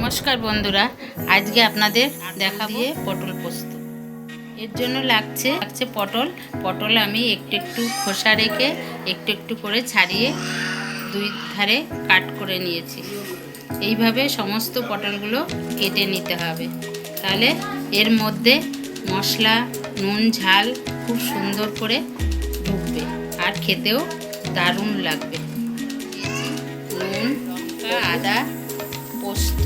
নমস্কার বন্ধুরা, আজকে আপনাদের দেখাবো পটল পোস্ত। এর জন্য লাগছে পটল আমি একটু খোসা রেখে একটু করে ছাড়িয়ে দুই ধারে কাট করে নিয়েছি। এইভাবে সমস্ত পটলগুলো কেটে নিতে হবে, তাহলে এর মধ্যে মশলা নুন ঝাল খুব সুন্দর করে ঢুকবে আর খেতেও দারুণ লাগবে। নুন, লঙ্কা, আদা, পোস্ত,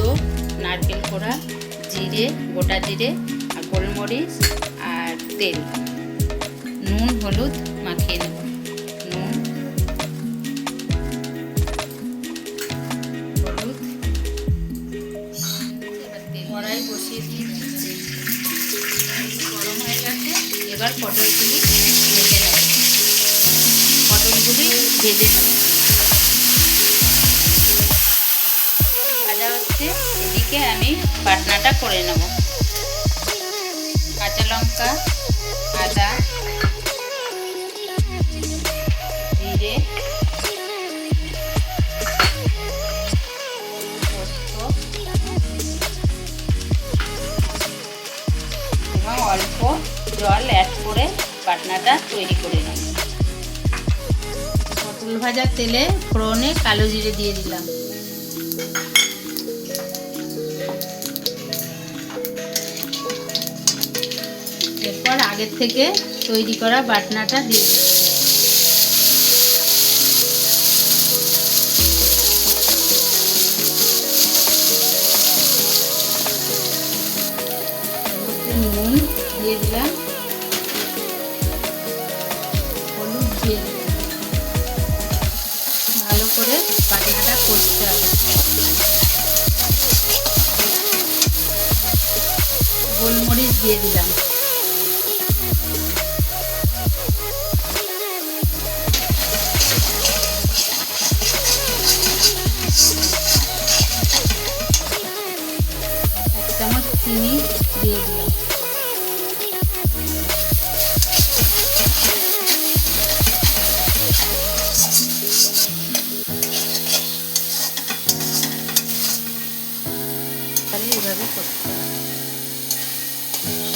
নারকেল কোড়া, জিরে, গোটা জিরে আর গোলমরিচ আর তেল, নুন হলুদ মাখিয়ে নেব। নুন হলুদ, এবার তেল কড়াই বসিয়ে দিয়েছি, গরম হয়ে গেছে। এবার পটলগুলি ভেজে নেব। পটলগুলি ভেজে ভাজা হচ্ছে, এদিকে আমি বাটনাটা করে নেব। কাঁচা লঙ্কা, আদা, জিরে, পোস্ত এবং অল্প জল অ্যাড করে বাটনাটা তৈরি করে নেব। পটল ভাজা তেলে ফোড়নে কালো জিরে দিয়ে দিলাম। এরপর আগের থেকে তৈরি করা বাটনাটা দিয়ে দিচ্ছি। নুন দিয়ে দিলাম, হলুদ দিয়ে দিলাম। ভালো করে বাটনাটা কষতে হবে। গোলমরিচ দিয়ে দিলাম। এক চামচ চিনি দিয়ে দিলাম। এইভাবে করতে হবে,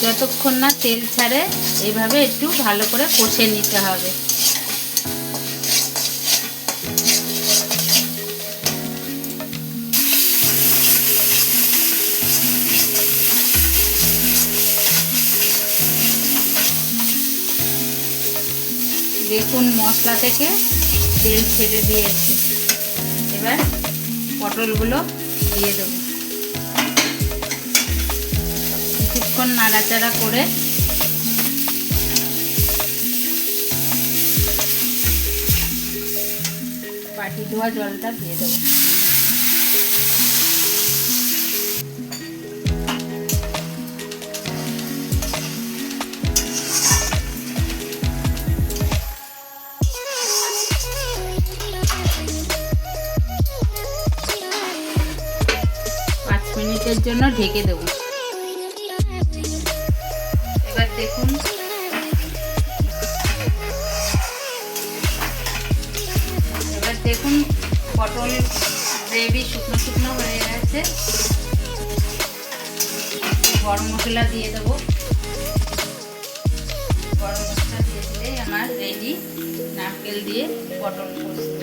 যতক্ষণ না তেল ছাড়ে এইভাবে একটু ভালো করে কষে নিতে হবে। দেখুন মশলা থেকে তেল ছেড়ে দিয়েছে। এবার পটলগুলো দিয়ে দেবো। কিছুক্ষণ নাড়াচাড়া করে বাটি ধোয়া জলটা দিয়ে দেবো। মিনিটের জন্য ঢেকে দেব। এবার দেখুন পটল গ্রেভি শুকনো শুকনো হয়ে গেছে। গরম মশলা দিয়ে দেব। গরম মশলা দিয়ে দিলেই আমার রেডি নারকেল দিয়ে পটল পোস্ত।